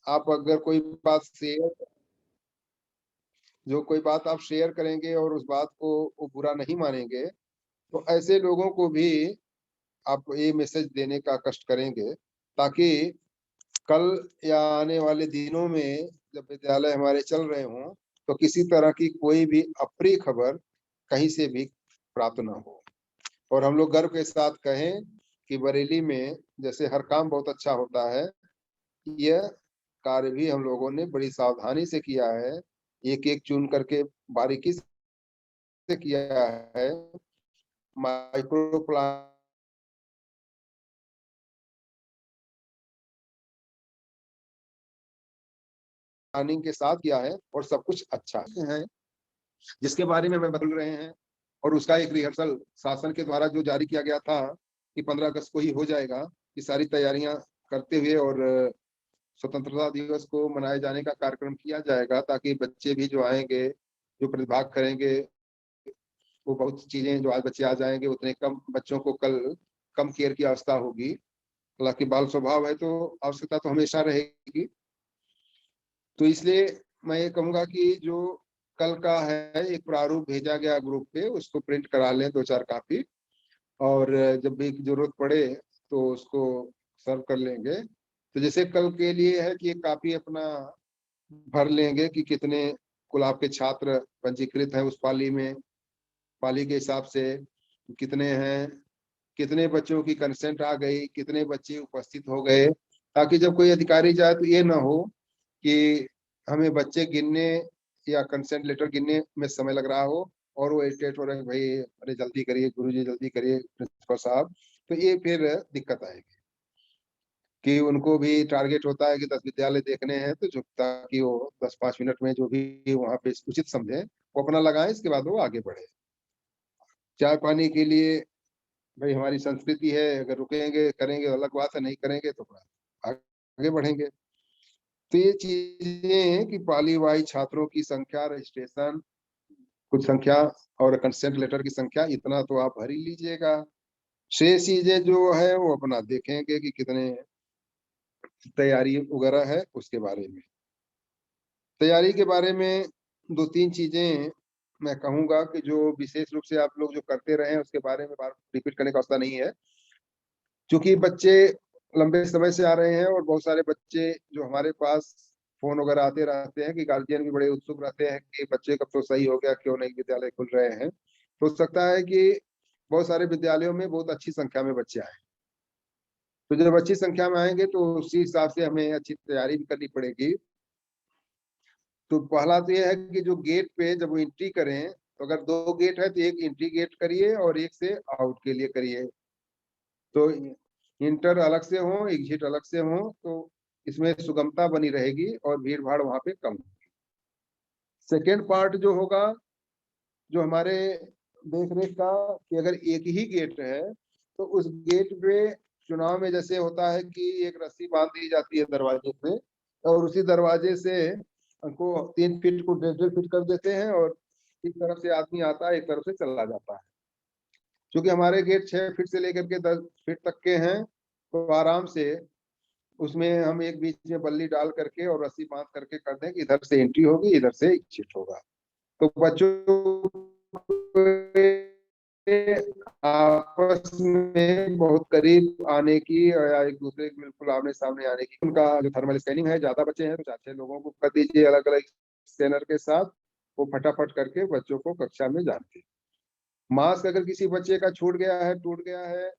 आप अगर कोई बात शेयर जो कोई बात आप शेयर करेंगे और उस बात को वो बुरा नहीं मानेंगे, तो ऐसे लोगों को भी आप ये मैसेज देने का कष्ट करेंगे, ताकि कल या आने वाले दिनों में जब विद्यालय हमारे चल रहे हों, तो किसी तरह की कोई भी अप्रिय खबर कहीं से भी प्राप्त ना हो। और हम लोग गर्व के साथ कहें कि बरेली में जैसे हर काम बहुत अच्छा होता है, यह कार्य भी हम लोगों ने बड़ी सावधानी से किया है, एक एक चुन करके बारीकी से किया है। माइक्रो प्लानिंग के साथ किया है और सब कुछ अच्छा है, जिसके बारे में मैं बदल रहे हैं। और उसका एक रिहर्सल शासन के द्वारा जो जारी किया गया था कि 15 अगस्त को ही हो जाएगा, कि सारी तैयारियां करते हुए और स्वतंत्रता दिवस को मनाए जाने का कार्यक्रम किया जाएगा, ताकि बच्चे भी जो आएंगे, जो प्रतिभाग करेंगे, वो बहुत चीजें जो आज बच्चे आ जाएंगे उतने कम बच्चों को कल कम केयर की आवश्यकता होगी। हालांकि बाल स्वभाव है तो आवश्यकता तो हमेशा रहेगी। तो इसलिए मैं ये कहूंगा कि जो कल का है एक प्रारूप भेजा गया ग्रुप पे, उसको प्रिंट करा लें 2-4 कॉपी, और जब भी जरूरत पड़े तो उसको सर्व कर लेंगे। तो जैसे कल के लिए है कि एक कॉपी अपना भर लेंगे कि कितने कुल आपके छात्र पंजीकृत हैं उस पाली में, पाली के हिसाब से कितने हैं, कितने बच्चों की कंसेंट आ गई, कितने बच्चे उपस्थित हो गए, ताकि जब कोई अधिकारी जाए तो ये ना हो कि हमें बच्चे गिनने या कंसेंट लेटर गिनने में समय लग रहा हो और वो इरिटेट हो रहे हैं, भाई अरे जल्दी करिए गुरुजी, जल्दी करिए प्रिंसिपल साहब। तो ये फिर दिक्कत आएगी कि उनको भी टारगेट होता है कि 10 विद्यालय देखने हैं, तो जो ताकि वो 10-5 मिनट में जो भी वहाँ पे उचित समझे वो अपना लगाए, इसके बाद वो आगे बढ़े। चाय पानी के लिए भाई हमारी संस्कृति है, अगर रुकेंगे करेंगे अलग बात है, नहीं करेंगे तो आगे बढ़ेंगे। तो ये चीजें हैं कि पाली वाई छात्रों की संख्या, रजिस्ट्रेशन कुछ संख्या और कंसेंट लेटर की संख्या, इतना तो आप भर ही लीजिएगा। शेष चीजें जो है वो अपना देखेंगे कि कितने तैयारी वगैरह है उसके बारे में। तैयारी के बारे में 2-3 चीजें मैं कहूंगा कि जो विशेष रूप से आप लोग जो करते रहे हैं उसके बारे में बार रिपीट करने का आवश्यकता नहीं है, क्योंकि बच्चे लंबे समय से आ रहे हैं और बहुत सारे बच्चे जो हमारे पास फोन वगैरह आते रहते हैं कि गार्जियन भी बड़े उत्सुक रहते हैं कि बच्चे कब तो सही हो गया, क्यों नहीं विद्यालय खुल रहे हैं। तो हो सकता है कि बहुत सारे विद्यालयों में बहुत अच्छी संख्या में बच्चे आए, तो जब अच्छी संख्या में आएंगे तो उसी हिसाब से हमें अच्छी तैयारी भी करनी पड़ेगी। तो पहला तो ये है कि जो गेट पे जब वो एंट्री करें, तो अगर 2 गेट है तो एक एंट्री गेट करिए और एक से आउट के लिए करिए, तो इंटर अलग से हो एग्जिट अलग से हो, तो इसमें सुगमता बनी रहेगी और भीड़ भाड़ वहां पे कम। सेकेंड पार्ट जो होगा, जो हमारे देख रेख का, कि अगर एक ही गेट है तो उस गेट पे चुनाव में जैसे होता है कि एक रस्सी बांध दी जाती है दरवाजे पे, और उसी दरवाजे से को 3 फीट को 1.5 फीट कर देते हैं, और एक तरफ से आदमी आता है एक तरफ से चला जाता है। क्योंकि हमारे गेट 6 फीट से लेकर के 10 फीट तक के हैं, तो आराम से उसमें हम एक बीच में बल्ली डाल करके और रस्सी बांध करके कर दें कि इधर से एंट्री होगी इधर से एग्जिट होगा। तो बच्चों आपस में बहुत करीब आने की या एक दूसरे के बिल्कुल आमने सामने आने की, उनका जो थर्मल स्कैनिंग है, ज्यादा बच्चे हैं तो 4-6 लोगों को कर दीजिए अलग अलग स्कैनर के साथ, वो फटाफट करके बच्चों को कक्षा में जानते। मास्क अगर किसी बच्चे का छूट गया है, टूट गया है,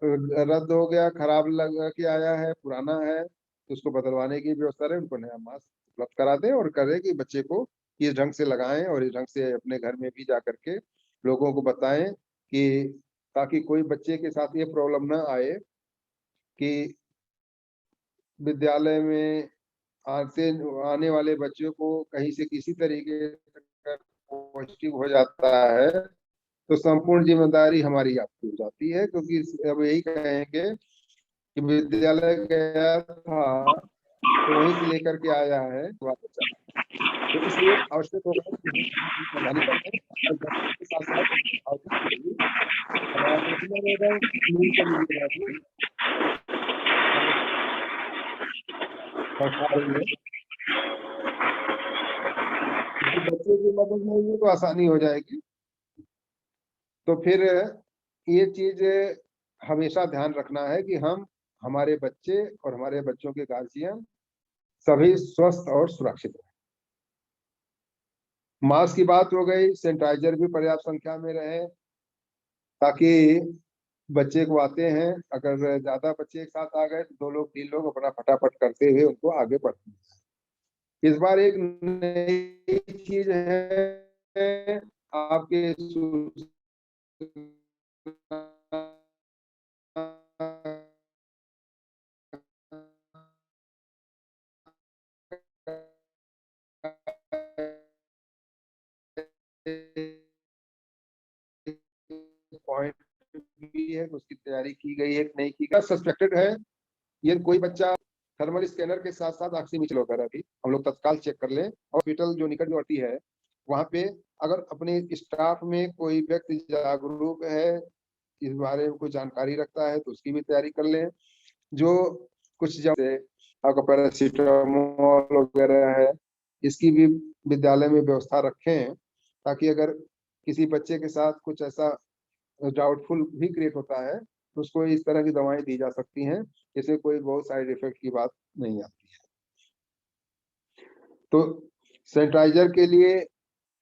रद्द हो गया, खराब लग के आया है, पुराना है, तो उसको बदलवाने की व्यवस्था रहे, उनको नया मास्क उपलब्ध करा दें और करें कि बच्चे को इस ढंग से लगाएं और इस ढंग से अपने घर में भी जा करके लोगों को बताएं, कि ताकि कोई बच्चे के साथ ये प्रॉब्लम ना आए कि विद्यालय में आते आने वाले बच्चों को कहीं से किसी तरीके से पॉजिटिव हो जाता है तो संपूर्ण जिम्मेदारी हमारी आपकी हो जाती है, क्योंकि अब यही कहेंगे कि विद्यालय गया था तो वहीं से लेकर के आया है वापस चला। तो इसलिए आवश्यक होगा कि हम सावधानी बरतें और बच्चों के साथ साथ पहुंचा रही है, बच्चे की मदद नहीं तो आसानी हो जाएगी। तो फिर ये चीज हमेशा ध्यान रखना है कि हम, हमारे बच्चे और हमारे बच्चों के गार्जियन सभी स्वस्थ और सुरक्षित रहे। मास्क की बात हो गई, सैनिटाइजर भी पर्याप्त संख्या में रहे, ताकि बच्चे को आते हैं, अगर ज्यादा बच्चे एक साथ आ गए तो 2 लोग 3 लोग अपना फटाफट करते हुए उनको आगे बढ़ते हैं। इस बार एक नई चीज है आपके पॉइंट भी है, उसकी तैयारी की गई है कि नहीं की गई, सस्पेक्टेड है ये कोई बच्चा, थर्मल स्कैनर के साथ साथ ऑक्सीमीटर वगैरह भी हम लोग तत्काल चेक कर लें। हॉस्पिटल जो निकटवर्ती है वहाँ पे अगर अपने स्टाफ में कोई व्यक्ति जागरूक है, इस बारे में कोई जानकारी रखता है तो उसकी भी तैयारी कर लें। जो कुछ जैसे आपका पैरासीटामोल वगैरह है, इसकी भी विद्यालय में व्यवस्था रखें, ताकि अगर किसी बच्चे के साथ कुछ ऐसा डाउटफुल भी क्रिएट होता है तो उसको इस तरह की दवाएं दी जा सकती हैं, इसमें कोई बहुत साइड इफेक्ट की बात नहीं आती है। तो सैनिटाइजर के लिए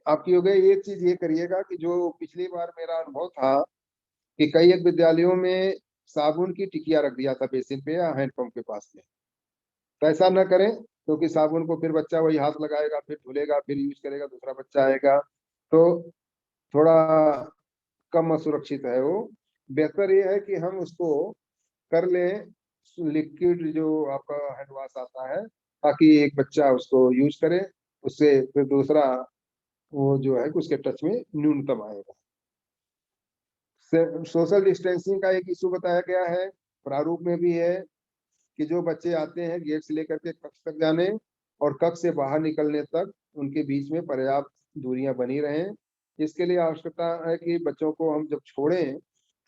आपकी हो गई, एक चीज ये करिएगा कि जो पिछली बार मेरा अनुभव था कि कई एक विद्यालयों में साबुन की टिकिया रख दिया था बेसिन पे या हैंडपंप के पास में, तो ऐसा न करें, क्योंकि साबुन को फिर बच्चा वही हाथ लगाएगा, फिर धुलेगा, फिर यूज करेगा, दूसरा बच्चा आएगा, तो थोड़ा कम असुरक्षित है वो। बेहतर ये है कि हम उसको कर लें लिक्विड जो आपका हैंड वॉश आता है, ताकि एक बच्चा उसको यूज करे, उससे फिर दूसरा वो जो है उसके टच में न्यूनतम आएगा। सोशल डिस्टेंसिंग का एक इशू बताया गया है, प्रारूप में भी है कि जो बच्चे आते हैं गेट से लेकर के कक्ष तक जाने और कक्ष से बाहर निकलने तक उनके बीच में पर्याप्त दूरियां बनी रहें। इसके लिए आवश्यकता है कि बच्चों को हम जब छोड़ें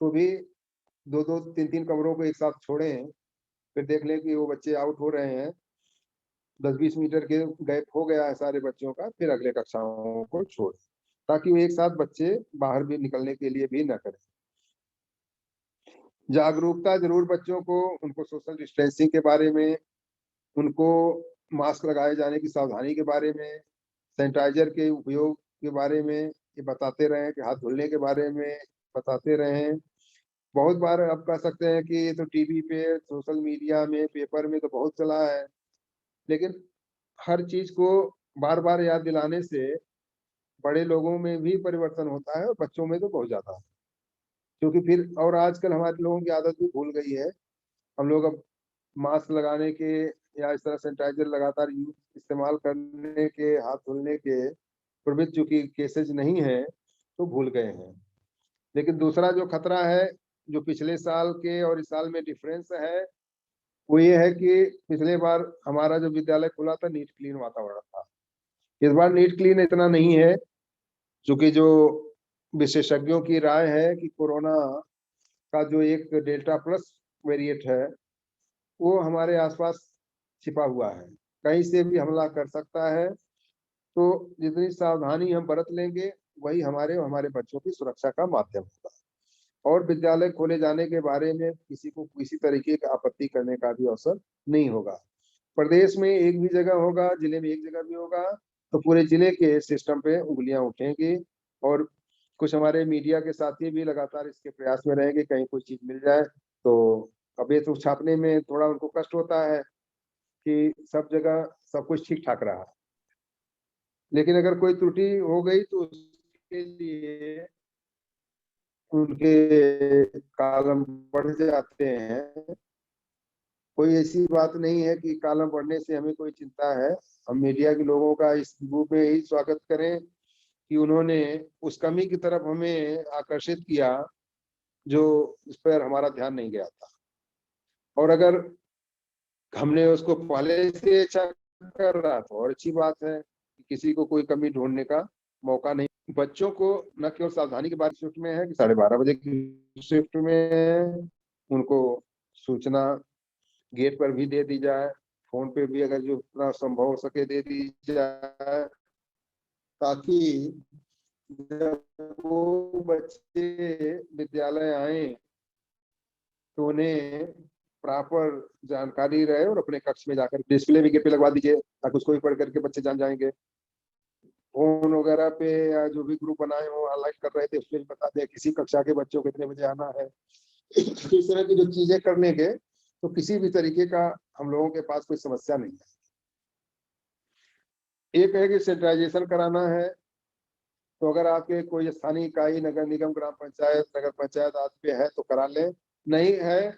तो भी 2-2 3-3 कमरों को एक साथ छोड़ें, फिर देख लें कि वो बच्चे आउट हो रहे हैं, 10-20 मीटर के गैप हो गया है सारे बच्चों का, फिर अगले कक्षाओं को छोड़ें, ताकि वो एक साथ बच्चे बाहर भी निकलने के लिए भी न करें। जागरूकता जरूर बच्चों को, उनको सोशल डिस्टेंसिंग के बारे में, उनको मास्क लगाए जाने की सावधानी के बारे में, सैनिटाइजर के उपयोग के बारे में ये बताते रहें, कि हाथ धुलने के बारे में बताते रहें। बहुत बार आप कह सकते हैं कि ये तो टीवी पे, सोशल मीडिया में, पेपर में तो बहुत चला है, लेकिन हर चीज को बार बार याद दिलाने से बड़े लोगों में भी परिवर्तन होता है और बच्चों में तो बहुत ज्यादा है। क्योंकि फिर और आजकल हमारे लोगों की आदत भी भूल गई है, हम लोग अब मास्क लगाने के या इस तरह सैनिटाइजर लगातार यूज इस्तेमाल करने के, हाथ धुलने के प्रमित चूंकि केसेज नहीं है तो भूल गए हैं। लेकिन दूसरा जो खतरा है, जो पिछले साल के और इस साल में डिफरेंस है, वो ये है कि पिछले बार हमारा जो विद्यालय खुला था नीट क्लीन वातावरण था, इस बार नीट क्लीन इतना नहीं है, क्योंकि जो विशेषज्ञों की राय है कि कोरोना का जो एक डेल्टा प्लस वेरिएंट है वो हमारे आसपास छिपा हुआ है, कहीं से भी हमला कर सकता है। तो जितनी सावधानी हम बरत लेंगे वही हमारे और हमारे बच्चों की सुरक्षा का माध्यम होगा। और विद्यालय खोले जाने के बारे में किसी को किसी तरीके का आपत्ति करने का भी अवसर नहीं होगा। प्रदेश में एक भी जगह होगा, जिले में एक जगह भी होगा, तो पूरे जिले के सिस्टम पे उंगलियां उठेंगी। और कुछ हमारे मीडिया के साथी भी लगातार इसके प्रयास में रहेंगे, कहीं कोई चीज मिल जाए तो। अब ये तो छापने में थोड़ा उनको कष्ट होता है कि सब जगह सब कुछ ठीक ठाक रहा, लेकिन अगर कोई त्रुटि हो गई तो उसके लिए उनके कॉलम बढ़ जाते हैं। कोई ऐसी बात नहीं है कि कॉलम बढ़ने से हमें कोई चिंता है। हम मीडिया के लोगों का इस ग्रुप में यही स्वागत करें कि उन्होंने उस कमी की तरफ हमें आकर्षित किया जो इस पर हमारा ध्यान नहीं गया था, और अगर हमने उसको पहले से अच्छा कर रहा तो और अच्छी बात है, किसी को कोई कमी ढूंढने का मौका नहीं। बच्चों को न केवल सावधानी के बाद शिफ्ट में है कि 12:30 बजे की शिफ्ट में उनको सूचना गेट पर भी दे दी जाए, फोन पे भी अगर जो इतना संभव हो सके दे दी जाए, ताकि जब वो बच्चे विद्यालय आए तो उन्हें प्रॉपर जानकारी रहे और अपने कक्ष में जाकर डिस्प्ले भी गेट पे लगवा दीजिए, ताकि उसको भी पढ़ करके बच्चे जान जाएंगे। फोन वगैरह पे या जो भी ग्रुप बनाए हो ऑनलाइन कर रहे थे उसमें भी बता दें किसी कक्षा के बच्चों को कितने बजे आना है। इस तरह की जो चीजें करने के तो किसी भी तरीके का हम लोगों के पास कोई समस्या नहीं है। एक है कि सैनिटाइजेशन कराना है, तो अगर आपके कोई स्थानीय इकाई नगर निगम ग्राम पंचायत नगर पंचायत आदि पे है तो करा लें, नहीं है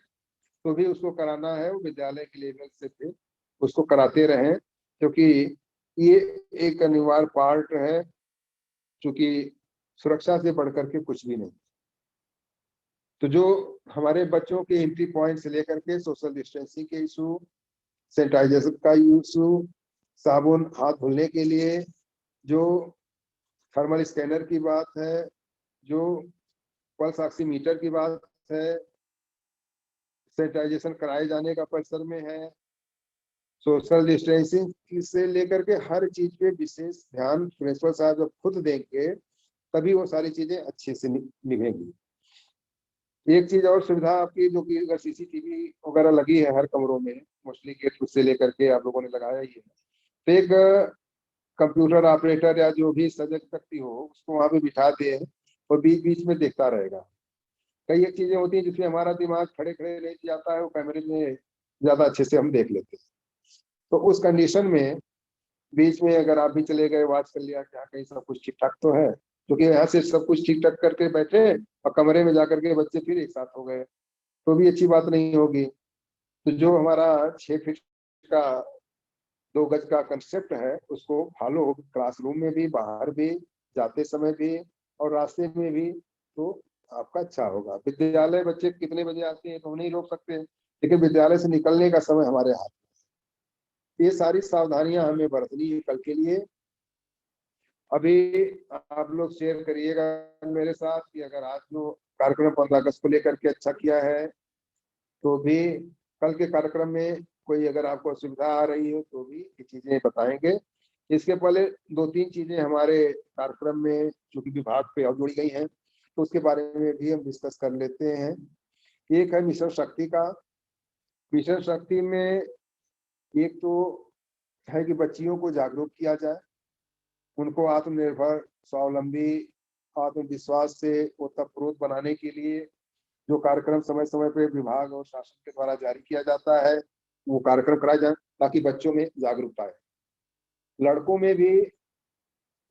तो भी उसको कराना है, वो विद्यालय के लेवल से भी उसको कराते रहें, क्योंकि ये एक अनिवार्य पार्ट है, क्योंकि सुरक्षा से बढ़कर के कुछ भी नहीं। तो जो हमारे बच्चों के एंट्री पॉइंट से लेकर के सोशल डिस्टेंसिंग के इशू, सैनिटाइजेशन का इशू, साबुन हाथ धुलने के लिए जो थर्मल स्कैनर की बात है, जो पल्स ऑक्सीमीटर की बात है, सैनिटाइजेशन कराए जाने का परिसर में है, सोशल डिस्टेंसिंग से लेकर के हर चीज पे विशेष ध्यान प्रिंसिपल साहब जब खुद देंगे तभी वो सारी चीजें अच्छे से निभेंगी। एक चीज और सुविधा आपकी, जो कि अगर सीसीटीवी वगैरह लगी है हर कमरों में, मोस्टली गेट से लेकर के आप लोगों ने लगाया ही है, तो एक कंप्यूटर ऑपरेटर या जो भी सजग व्यक्ति हो उसको वहां पे बिठा दे और बीच बीच में देखता रहेगा। कई एक चीजें होती हैं जिसमें हमारा दिमाग खड़े खड़े नहीं जाता है, वो कैमरे में ज्यादा अच्छे से हम देख लेते हैं। तो उस कंडीशन में बीच में अगर आप भी चले गए, वॉच कर लिया क्या कहीं सब कुछ ठीक ठाक तो है, क्योंकि यहाँ से सब कुछ ठीक ठाक करके बैठे और कमरे में जाकर के बच्चे फिर एक साथ हो गए तो भी अच्छी बात नहीं होगी। तो जो हमारा 6 फीट का 2 गज का कंसेप्ट है उसको फॉलो हो, क्लासरूम में भी, बाहर भी, जाते समय भी और रास्ते में भी, तो आपका अच्छा होगा। विद्यालय बच्चे कितने बजे आते हैं तो हम नहीं रोक सकते, लेकिन विद्यालय से निकलने का समय हमारे हाथ। ये सारी सावधानियां हमें बरतनी है कल के लिए। अभी आप लोग शेयर करिएगा मेरे साथ कि अगर आज जो कार्यक्रम 15 अगस्त को लेकर के अच्छा किया है, तो भी कल के कार्यक्रम में कोई अगर आपको असुविधा आ रही हो तो भी ये चीजें बताएंगे। इसके पहले 2-3 चीजें हमारे कार्यक्रम में जो कि विभाग पे और जुड़ी गई हैं तो उसके बारे में भी हम डिस्कस कर लेते हैं। एक है मिशन शक्ति का। मिशन शक्ति में एक तो है कि बच्चियों को जागरूक किया जाए, उनको आत्मनिर्भर, स्वावलंबी, आत्मविश्वास से ओतप्रोत बनाने के लिए जो कार्यक्रम समय समय पे विभाग और शासन के द्वारा जारी किया जाता है वो कार्यक्रम कराए जाए, ताकि बच्चों में जागरूकता है। लड़कों में भी,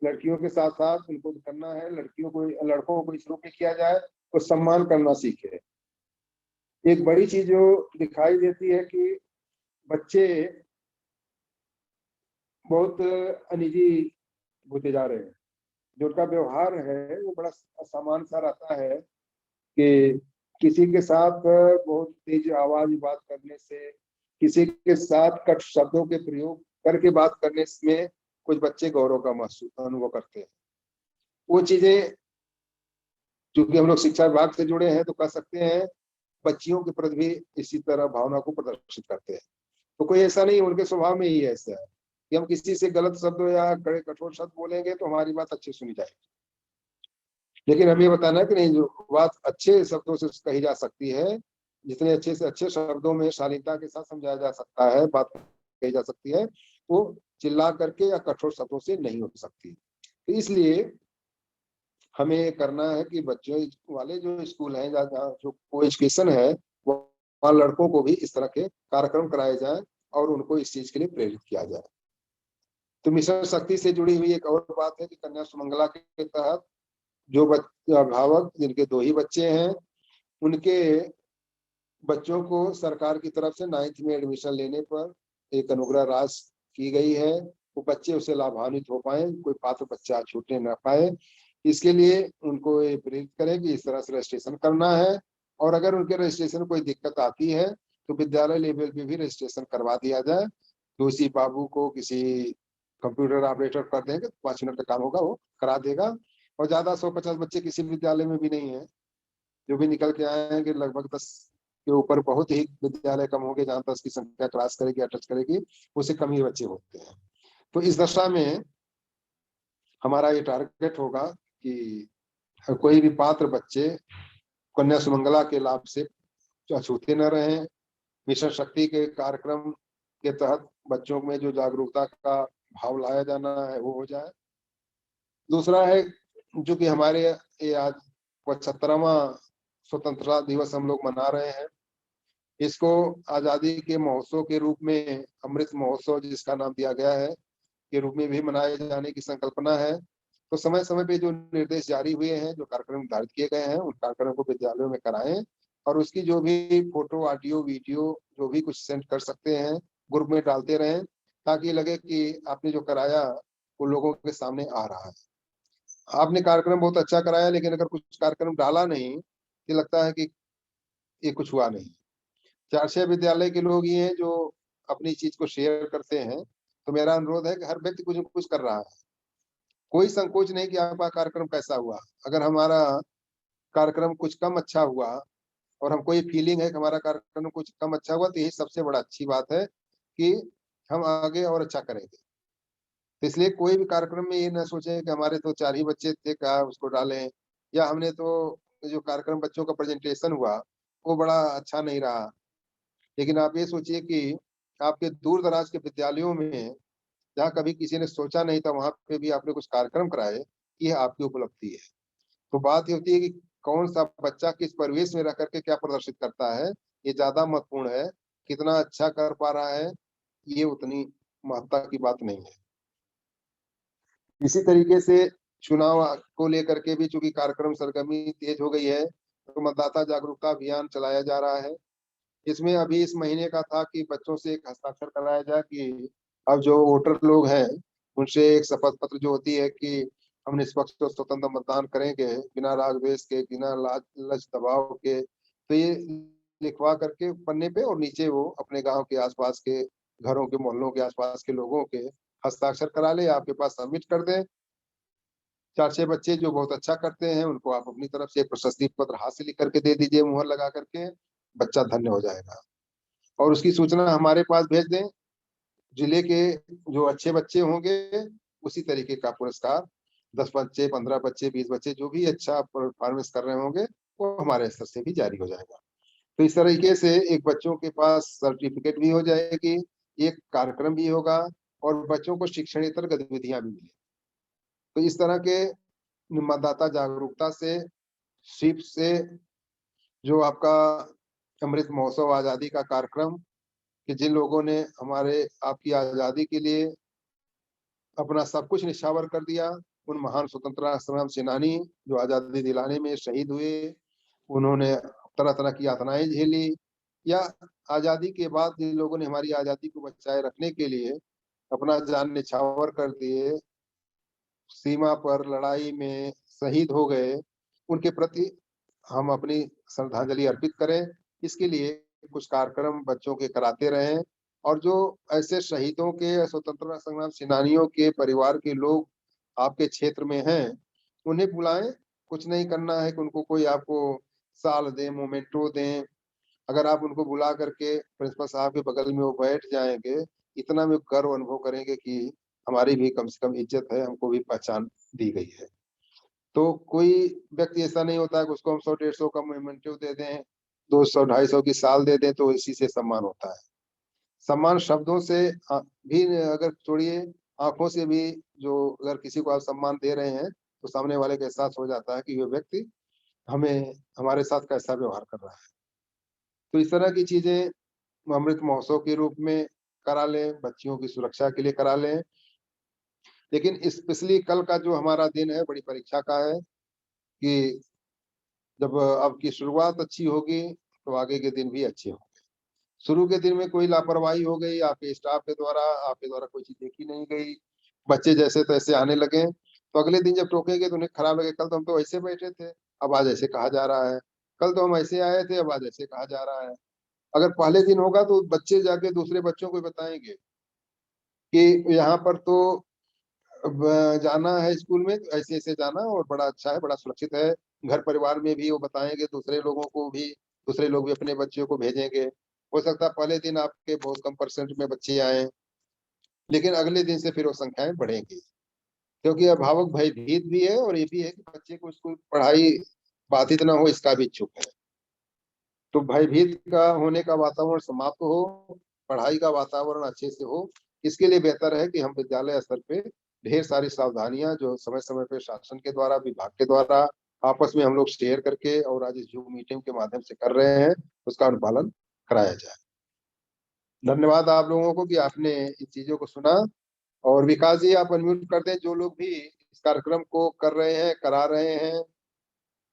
लड़कियों के साथ साथ उनको करना है, लड़कों को इस रूप में किया जाए तो सम्मान करना सीखे। एक बड़ी चीज जो दिखाई देती है कि बच्चे बहुत अनिजी होते जा रहे हैं, जो उनका व्यवहार है वो बड़ा असामान्य सा रहता है कि किसी के साथ बहुत तेज आवाज में बात करने से, किसी के साथ कट शब्दों के प्रयोग करके बात करने में कुछ बच्चे गौरव का महसूस अनुभव करते हैं। वो चीजें, चूंकि हम लोग शिक्षा विभाग से जुड़े हैं तो कह सकते हैं बच्चियों के प्रति भी इसी तरह भावना को प्रदर्शित करते हैं। तो कोई ऐसा नहीं, उनके स्वभाव में ही ऐसा है कि हम किसी से गलत शब्द या कड़े कठोर शब्द बोलेंगे तो हमारी बात अच्छी सुनी जाएगी, लेकिन हमें बताना कि नहीं, जो बात अच्छे शब्दों से कही जा सकती है, जितने अच्छे से अच्छे शब्दों में शालीनता के साथ समझाया जा सकता है, बात कही जा सकती है, वो चिल्ला करके या कठोर शब्दों से नहीं हो सकती। तो इसलिए हमें करना है कि बच्चों वाले जो स्कूल हैं जो को एजुकेशन है वहाँ लड़कों को भी इस तरह के कार्यक्रम कराए जाए और उनको इस चीज के लिए प्रेरित किया जाए। तो मिशन शक्ति से जुड़ी हुई एक और बात है कि कन्या सुमंगला के तहत जो अभिभावक जिनके 2 ही बच्चे हैं उनके बच्चों को सरकार की तरफ से 9th में एडमिशन लेने पर एक अनुग्रह राशि की गई है, वो बच्चे उससे लाभान्वित हो पाए, कोई पात्र बच्चा छूटने न पाए। इसके लिए उनको ये प्रेरित करें कि इस तरह से रजिस्ट्रेशन करना है, और अगर उनके रजिस्ट्रेशन कोई दिक्कत आती है तो विद्यालय लेवल पे भी रजिस्ट्रेशन करवा दिया जाए। तो उसी बाबू को किसी कंप्यूटर ऑपरेटर कर देंगे, 5 मिनट का काम होगा, वो करा देगा। और ज्यादा 150 बच्चे किसी विद्यालय में भी नहीं है, जो भी निकल के आएंगे लगभग 10 के ऊपर बहुत ही विद्यालय कम होंगे जहाँ 10 की संख्या क्रॉस करेगी या टच करेगी, उससे कम ही बच्चे होते हैं। तो इस दशा में हमारा ये टारगेट होगा कि कोई भी पात्र बच्चे कन्या सुमंगला के लाभ से अछूते न रहें। मिशन शक्ति के कार्यक्रम के तहत बच्चों में जो जागरूकता का भाव लाया जाना है वो हो जाए। दूसरा है जो कि हमारे ये आज 75वां स्वतंत्रता दिवस हम लोग मना रहे हैं, इसको आजादी के महोत्सव के रूप में, अमृत महोत्सव जिसका नाम दिया गया है, के रूप में भी मनाए जाने की संकल्पना है। तो समय समय पे जो निर्देश जारी हुए हैं, जो कार्यक्रम निर्धारित किए गए हैं, उन कार्यक्रमों को विद्यालयों में कराएं और उसकी जो भी फोटो, ऑडियो, वीडियो जो भी कुछ सेंड कर सकते हैं ग्रुप में डालते रहें, ताकि लगे कि आपने जो कराया वो लोगों के सामने आ रहा है। आपने कार्यक्रम बहुत अच्छा कराया, लेकिन अगर कुछ कार्यक्रम डाला नहीं तो लगता है कि ये कुछ हुआ नहीं। 4-6 विद्यालय के लोग ये हैं जो अपनी चीज को शेयर करते हैं। तो मेरा अनुरोध है कि हर व्यक्ति कुछ न कुछ कर रहा है, कोई संकोच नहीं कि आपका कार्यक्रम कैसा हुआ। अगर हमारा कार्यक्रम कुछ कम अच्छा हुआ और हमको ये फीलिंग है कि हमारा कार्यक्रम कुछ कम अच्छा हुआ, तो यही सबसे बड़ा अच्छी बात है कि हम आगे और अच्छा करेंगे। तो इसलिए कोई भी कार्यक्रम में ये ना सोचें कि हमारे तो 4 ही बच्चे थे, क्या उसको डालें, या हमने तो जो कार्यक्रम बच्चों का प्रेजेंटेशन हुआ वो बड़ा अच्छा नहीं रहा। लेकिन आप ये सोचिए कि आपके दूर दराज के विद्यालयों में जहाँ कभी किसी ने सोचा नहीं था, वहां पे भी आपने कुछ कार्यक्रम कराए, ये आपकी उपलब्धि है। तो बात ये होती है कि कौन सा बच्चा किस परिवेश में रह करके क्या प्रदर्शित करता है, ये ज्यादा महत्वपूर्ण है। कितना अच्छा कर पा रहा है ये उतनी महत्ता की बात नहीं है। इसी तरीके से चुनाव को लेकर के भी चूंकि कार्यक्रम सरगर्मी तेज हो गई है, तो मतदाता जागरूकता अभियान चलाया जा रहा है। इसमें अभी इस महीने का था कि बच्चों से एक हस्ताक्षर कराया जाए कि अब जो वोटर लोग हैं उनसे एक शपथ पत्र जो होती है कि हम निष्पक्ष और स्वतंत्र मतदान करेंगे, बिना राग द्वेष के, बिना लालच दबाव के। तो ये लिखवा करके पन्ने पे और नीचे वो अपने गांव के आसपास के घरों के, मोहल्लों के आसपास के लोगों के हस्ताक्षर करा ले, आपके पास सबमिट कर दें। 4-6 बच्चे जो बहुत अच्छा करते हैं उनको आप अपनी तरफ से प्रशस्ति पत्र हाथ से लिख करके दे दीजिए, मुहर लगा करके, बच्चा धन्य हो जाएगा। और उसकी सूचना हमारे पास भेज दें। जिले के जो अच्छे बच्चे होंगे उसी तरीके का पुरस्कार 10 बच्चे, 15 बच्चे, 20 बच्चे जो भी अच्छा परफॉर्मेंस कर रहे होंगे वो हमारे स्तर से भी जारी हो जाएगा। तो इस तरीके से एक बच्चों के पास सर्टिफिकेट भी हो जाएगी, एक कार्यक्रम भी होगा और बच्चों को शिक्षणेतर गतिविधियां भी मिलेंगी। तो इस तरह के मतदाता जागरूकता से, स्वीप से, जो आपका अमृत महोत्सव आजादी का कार्यक्रम, कि जिन लोगों ने हमारे आपकी आजादी के लिए अपना सब कुछ निछावर कर दिया, उन महान स्वतंत्रता संग्राम सेनानी जो आजादी दिलाने में शहीद हुए, उन्होंने तरह तरह की यातनाएं झेली, या आजादी के बाद जिन लोगों ने हमारी आजादी को बचाए रखने के लिए अपना जान निछावर कर दिए, सीमा पर लड़ाई में शहीद हो गए, उनके प्रति हम अपनी श्रद्धांजलि अर्पित करें। इसके लिए कुछ कार्यक्रम बच्चों के कराते रहें और जो ऐसे शहीदों के, स्वतंत्रता संग्राम सेनानियों के परिवार के लोग आपके क्षेत्र में हैं, उन्हें बुलाएं। कुछ नहीं करना है कि उनको कोई आपको साल दें, मोमेंटो दें। अगर आप उनको बुला करके प्रिंसिपल साहब के बगल में वो बैठ जाएंगे, इतना में गर्व अनुभव करेंगे कि हमारी भी कम से कम इज्जत है, हमको भी पहचान दी गई है। तो कोई व्यक्ति ऐसा नहीं होता है कि उसको हम 100-150 का मोमेंटो दे दें, 200-250 की साल दे दें तो इसी से सम्मान होता है। सम्मान शब्दों से भी अगर छोड़िए, आंखों से भी जो अगर किसी को आप सम्मान दे रहे हैं तो सामने वाले को एहसास हो जाता है कि ये व्यक्ति हमें, हमारे साथ कैसा व्यवहार कर रहा है। तो इस तरह की चीजें अमृत महोत्सव के रूप में करा लें, बच्चियों की सुरक्षा के लिए करा लें। लेकिन स्पेशली कल का जो हमारा दिन है बड़ी परीक्षा का है कि जब अब की शुरुआत अच्छी होगी तो आगे के दिन भी अच्छे होंगे। शुरू के दिन में कोई लापरवाही हो गई आपके स्टाफ के द्वारा, आपके द्वारा कोई चीज देखी नहीं गई, बच्चे जैसे तैसे आने लगे, तो अगले दिन जब टोकेंगे तो उन्हें खराब लगे, कल तो हम तो ऐसे बैठे थे, अब आज ऐसे कहा जा रहा है। कल तो हम ऐसे आए थे, अब आज ऐसे कहा जा रहा है। अगर पहले दिन होगा तो बच्चे जाके दूसरे बच्चों को बताएंगे कि यहाँ पर तो जाना है स्कूल में तो ऐसे ऐसे जाना और बड़ा अच्छा है, बड़ा सुरक्षित है। घर परिवार में भी वो बताएंगे दूसरे लोगों को भी दूसरे लोग भी अपने बच्चों को भेजेंगे। हो सकता है पहले दिन आपके बहुत कम परसेंट में बच्चे आए, लेकिन अगले दिन से फिर वो संख्याएं बढ़ेंगी, क्योंकि अभिभावक भयभीत भी है और ये भी है कि बच्चे को स्कूल पढ़ाई बाधित ना हो, इसका भी इच्छुक है। तो भयभीत का होने का वातावरण समाप्त हो, पढ़ाई का वातावरण अच्छे से हो, इसके लिए बेहतर है कि हम विद्यालय स्तर पे ढेर सारी सावधानियां जो समय समय पे शासन के द्वारा, विभाग के द्वारा आपस में हम लोग शेयर करके और आज इस जूम मीटिंग के माध्यम से कर रहे हैं, उसका अनुपालन कराया जाए। धन्यवाद आप लोगों को कि आपने इन चीजों को सुना। और विकास जी आप अनम्यूट कर दें, जो लोग भी इस कार्यक्रम को कर रहे हैं, करा रहे हैं,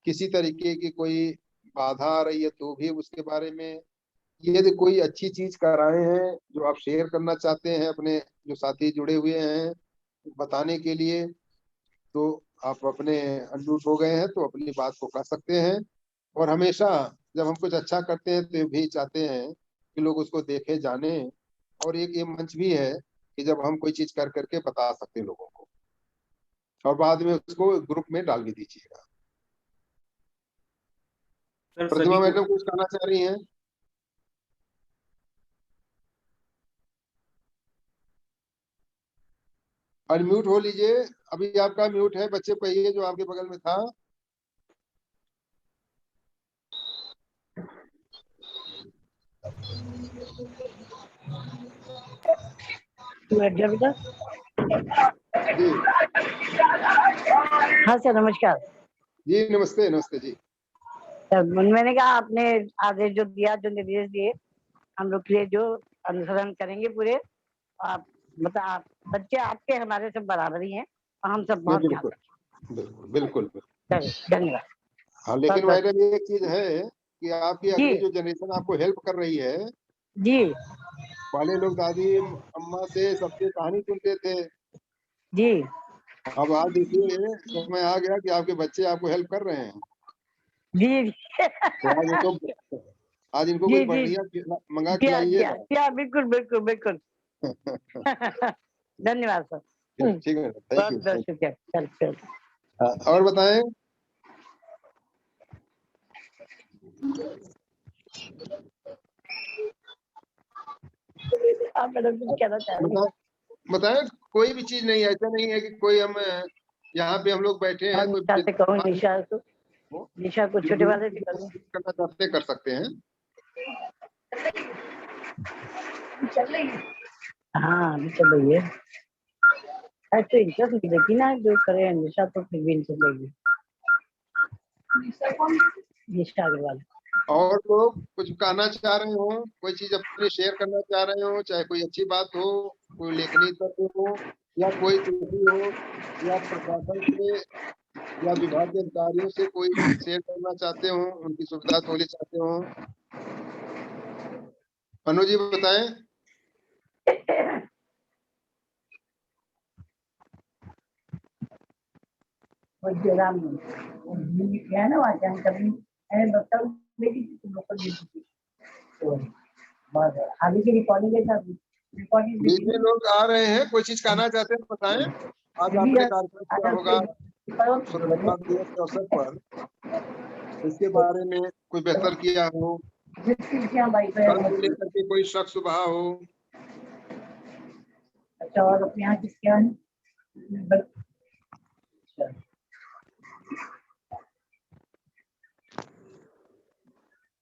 किसी तरीके की कोई बाधा आ रही है तो भी उसके बारे में, यदि कोई अच्छी चीज कर रहे हैं जो आप शेयर करना चाहते हैं अपने जो साथी जुड़े हुए हैं बताने के लिए, तो आप अपने अनम्यूट हो गए हैं तो अपनी बात को कह सकते हैं। और हमेशा जब हम कुछ अच्छा करते हैं तो भी चाहते हैं कि लोग उसको देखे जाने, और एक ये मंच भी है कि जब हम कोई चीज कर करके बता सकते हैं लोगों को, और बाद में उसको ग्रुप में डाल भी दीजिएगा। सर प्रतिभा सभी को मैडम कुछ कहना चाह रही हैं? अनम्यूट हो लीजिए, अभी आपका म्यूट है, बच्चे कहिए जो आपके बगल में था। बेटा। जी हाँ सर, नमस्कार जी, नमस्ते नमस्ते जी। सर। मैंने कहा आपने आदेश जो दिया, जो निर्देश दिए, हम लोग के लिए जो अनुसरण करेंगे पूरे। आप मतलब आप बच्चे आपके हमारे सब बराबर ही हैं और हम सब नहीं बहुत ध्यान बिल्कुल रखें। बिल्कुल बिल्कुल बिल्कुल। चलिए, धन्यवाद। हाँ बहुत लेकिन बहुत मैडम एक चीज है कि आपकी जी अगली जो जनरेशन आपको हेल्प कर रही है, जी पहले लोग दादी अम्मा से सबसे कहानी सुनते थे, जी अब आज देखिए समय आ गया कि आपके बच्चे आपको हेल्प कर रहे हैं, जी तो आज इनको कुछ जी जी बढ़िया मंगा क्या क्या खिलाइएगा। क्या, बिल्कुल बिल्कुल बिल्कुल। धन्यवाद सर। ठीक है, थैंक बहुत यू बहुत थैंक शुक्रिया। चल चल। यू। और बताएं। आप मैडम कुछ कहना चाह रही हैं? बताएं बताएं, कोई भी चीज नहीं, ऐसा नहीं है कि कोई हम यहाँ पे हम लोग बैठे हैं और कोई निशा से कहूँ, निशा को, हो, निशा को जो छोटे भी वाले से कहूँ। करना चाहते हैं, कर सकते हैं। चल रही है। हाँ अभी चल रही है। ऐसे इंटरेस्ट नहीं देखी ना, जो करे निशा तो फिर भी चल रही है। निशा अग्रवाल। और लोग कुछ कहना चाह रहे हो, कोई चीज अपनी शेयर करना चाह रहे हो, चाहे कोई अच्छी बात हो, कोई लेखनी तत्व हो, या कोई त्रुटि हो, या प्रशासन से या विभाग के अधिकारियों से कोई शेयर करना चाहते हो, उनकी सुविधा के लिए चाहते हो, अनु जी बताएं। वो जयराम है ना, वहाँ जान कभी मैंने बताऊँ मेरी लोकल ड्यूटी तो बहुत आगे की रिकॉर्डिंग के साथ रिकॉर्डिंग बीच वीडियो में लोग आ रहे हैं, कोई चीज कहना चाहते हैं बताएं। आज आपने कार्यक्रम किया होगा स्वतंत्रता दिवस के अवसर पर, इसके बारे में कोई बेहतर किया हो, कल को लेकर के कोई शक शुबा हो। अच्छा, और अपने यहाँ किसके यहाँ है? अच्छा,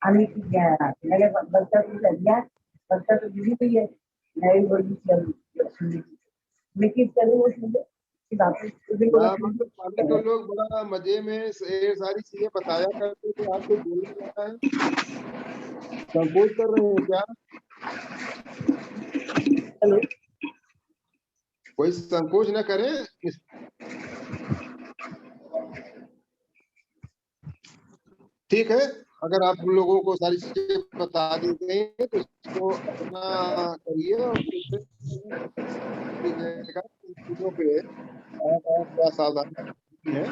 अभी क्या है मेरे बच्चा को कर दिया, बच्चा तो गिरी हुई है, नई बोली चल लेकिन चलो वो सुन की बात मतलब पहले तो लोग बड़ा मजे में ये सारी चीजें बताया करते थे, आपको बोलने लगा है, संकोच कर रहे हैं क्या? चलो कोई संकोच न करें। ठीक है, अगर आप लोगों को सारी चीजें बता दी गई हैं तो इसको अपना करिए, और फिर कीजिएगा इन चीजों पे आप क्या सावधानी है।